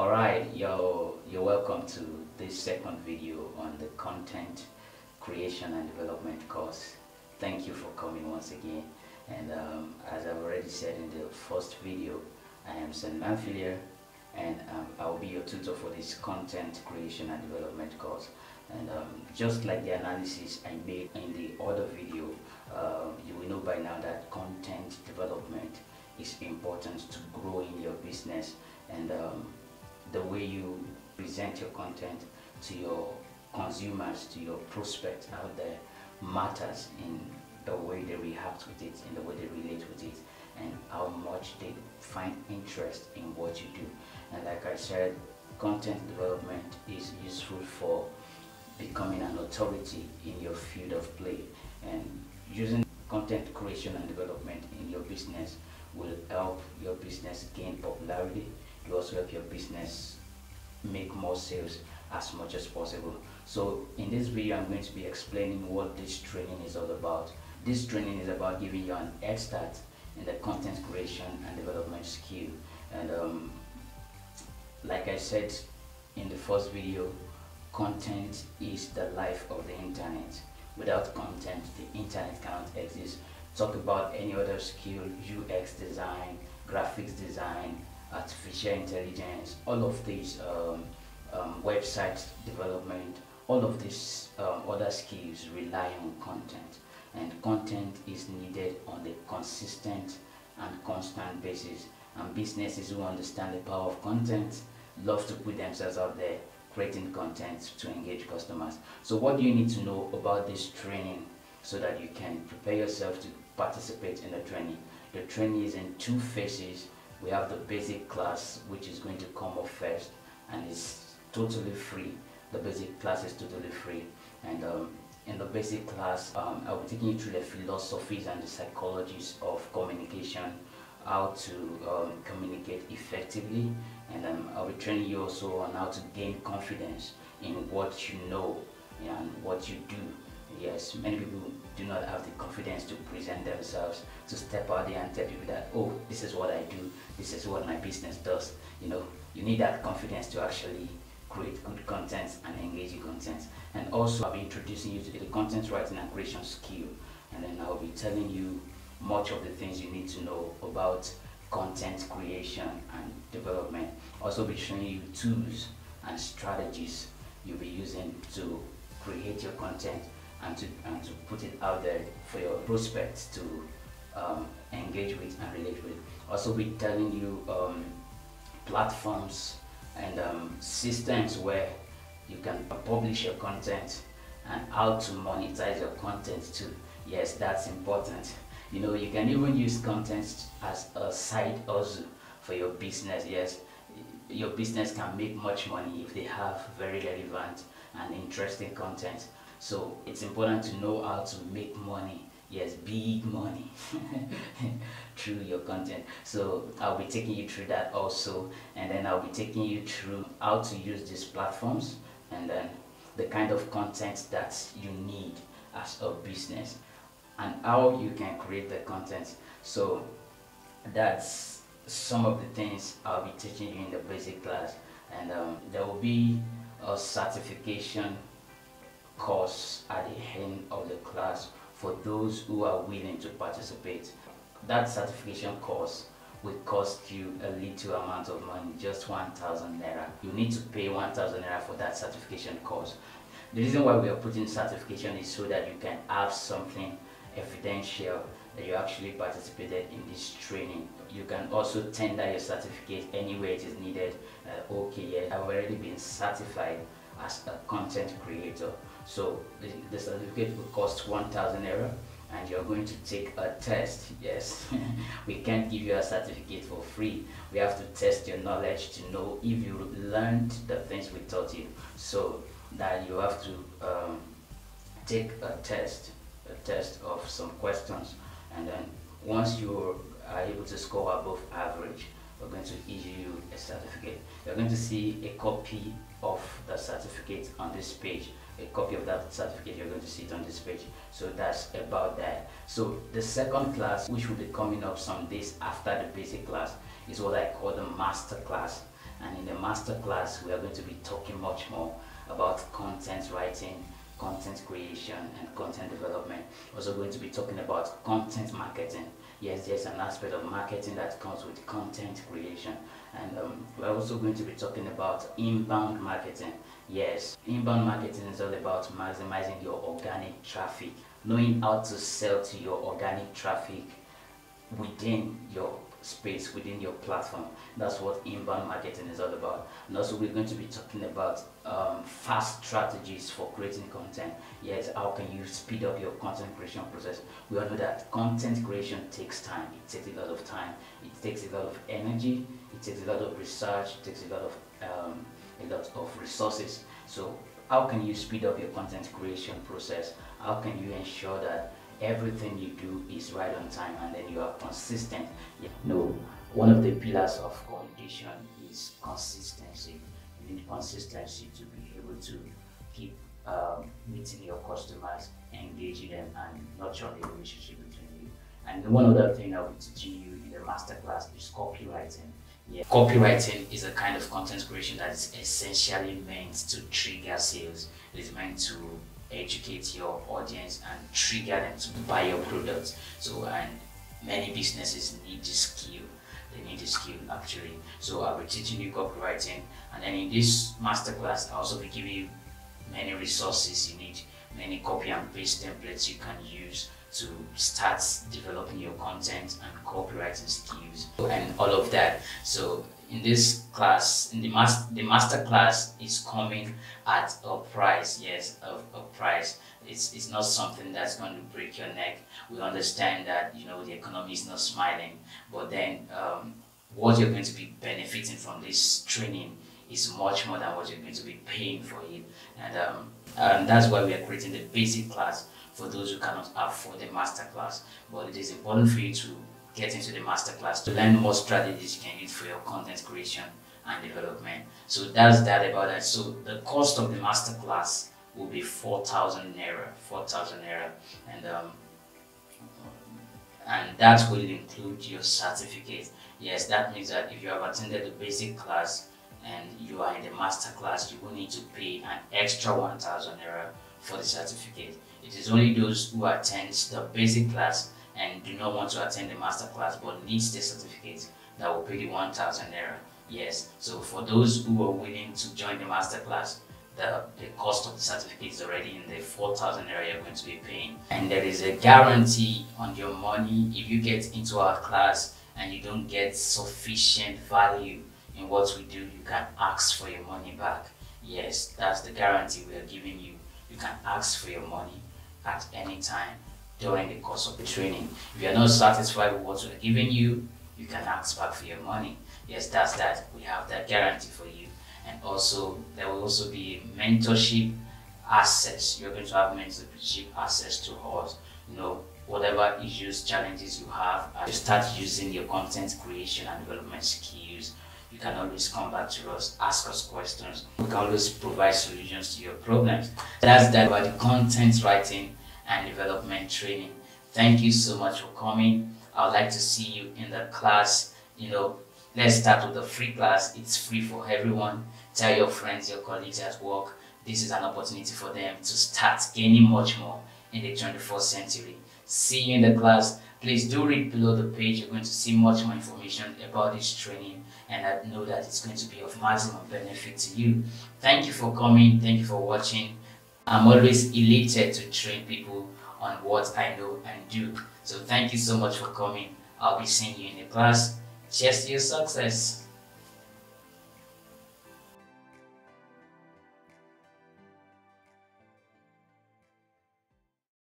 Alright, you're welcome to this second video on the content creation and development course. Thank you for coming once again. And as I've already said in the first video, I am St. Manfilier, and I'll be your tutor for this content creation and development course. And just like the analysis I made in the other video, you will know by now that content development is important to grow in your business, and the way you present your content to your consumers, to your prospects out there, matters in the way they react with it, in the way they relate with it, and how much they find interest in what you do. And like I said, content development is useful for becoming an authority in your field of play, and using content creation and development in your business will help your business gain popularity. You also help your business make more sales as much as possible. So in this video, I'm going to be explaining what this training is all about. This training is about giving you an head start in the content creation and development skill. And like I said in the first video, content is the life of the internet. Without content, the internet cannot exist. Talk about any other skill, UX design, graphics design, artificial intelligence, all of these website development, all of these other skills rely on content, and content is needed on a consistent and constant basis. And businesses who understand the power of content love to put themselves out there creating content to engage customers. So what do you need to know about this training so that you can prepare yourself to participate in the training? The training is in two phases. We have the basic class, which is going to come up first, and it's totally free. The basic class is totally free, and in the basic class, I'll be taking you through the philosophies and the psychologies of communication, how to communicate effectively, and I'll be training you also on how to gain confidence in what you know and what you do. Yes, many people do not have the confidence to present themselves, to step out there and tell people that, oh, this is what I do, this is what my business does. You know, you need that confidence to actually create good content and engaging content. And also, I'll be introducing you to the content writing and creation skill, and then I'll be telling you much of the things you need to know about content creation and development. Also be showing you tools and strategies you'll be using to create your content and to put it out there for your prospects to engage with and relate with. Also be telling you platforms and systems where you can publish your content and how to monetize your content too. Yes, that's important. You know, you can even use content as a side hustle for your business. Yes, your business can make much money if they have very relevant and interesting content. So it's important to know how to make money, yes, big money, through your content. So I'll be taking you through that also, and then I'll be taking you through how to use these platforms, and then the kind of content that you need as a business, and how you can create the content. So that's some of the things I'll be teaching you in the basic class, and there will be a certification course at the end of the class for those who are willing to participate. That certification course will cost you a little amount of money, just 1,000 naira. You need to pay 1,000 naira for that certification course. The reason why we are putting certification is so that you can have something evidential that you actually participated in this training. You can also tender your certificate anywhere it is needed. Okay, yeah, I've already been certified as a content creator. So the certificate will cost 1,000 naira, and you're going to take a test. Yes, we can't give you a certificate for free. We have to test your knowledge to know if you learned the things we taught you. So that you have to take a test of some questions, and then once you are able to score above average, we're going to issue you a certificate. You're going to see a copy of the certificate on this page. A copy of that certificate, you're going to see it on this page. So that's about that. So the second class, which will be coming up some days after the basic class, is what I call the master class. And in the master class, we are going to be talking much more about content writing, content creation, and content development. Also going to be talking about content marketing. Yes, there's an aspect of marketing that comes with content creation. And we're also going to be talking about inbound marketing. Yes, inbound marketing is all about maximizing your organic traffic, knowing how to sell to your organic traffic within your space, within your platform. That's what inbound marketing is all about. And also we're going to be talking about fast strategies for creating content. Yes, how can you speed up your content creation process? We all know that content creation takes time. It takes a lot of time. It takes a lot of energy. It takes a lot of research. It takes a lot of resources. So how can you speed up your content creation process? How can you ensure that everything you do is right on time and then you are consistent? No, one of the pillars of communication is consistency. You need consistency to be able to keep meeting your customers, engaging them, and nurture the relationship between you. And one other thing I'll be teaching you in the masterclass is copywriting. Yeah. Copywriting is a kind of content creation that is essentially meant to trigger sales. It is meant to educate your audience and trigger them to buy your products. So, and many businesses need this skill. They need this skill actually. So I'll be teaching you copywriting, and then in this masterclass I'll also be giving you many resources you need, many copy and paste templates you can use to start developing your content and copywriting skills and all of that. So in this class, in the master class is coming at a price. Yes, a price. It's not something that's going to break your neck. We understand that, you know, the economy is not smiling, but then what you're going to be benefiting from this training is much more than what you're going to be paying for it. And that's why we are creating the basic class for those who cannot afford the master class. But it is important for you to get into the master class to learn more strategies you can use for your content creation and development. So that's that about that. So the cost of the master class will be 4,000 naira, 4,000 naira, and that will include your certificate. Yes, that means that if you have attended the basic class and you are in the master class, you will need to pay an extra 1,000 naira for the certificate. It is only those who attend the basic class and do not want to attend the master class but needs the certificate that will pay the 1,000 naira. Yes, so for those who are willing to join the master class, the cost of the certificate is already in the 4,000 naira you're going to be paying. And there is a guarantee on your money. If you get into our class and you don't get sufficient value in what we do, you can ask for your money back. Yes, that's the guarantee we are giving you. You can ask for your money at any time during the course of the training. If you are not satisfied with what we are giving you, you can ask back for your money. Yes, that's that. We have that guarantee for you. And also, there will also be mentorship access. You're going to have mentorship access to us. You know, whatever issues, challenges you have, you start using your content creation and development skills, you can always come back to us, ask us questions. We can always provide solutions to your problems. That's that about the content writing and development training. Thank you so much for coming. I would like to see you in the class. You know, let's start with the free class. It's free for everyone. Tell your friends, your colleagues at work. This is an opportunity for them to start gaining much more in the 21st century. See you in the class. Please do read below the page. You're going to see much more information about this training, and I know that it's going to be of maximum benefit to you. Thank you for coming. Thank you for watching. I'm always elated to train people on what I know and do. So thank you so much for coming. I'll be seeing you in the class. Cheers to your success.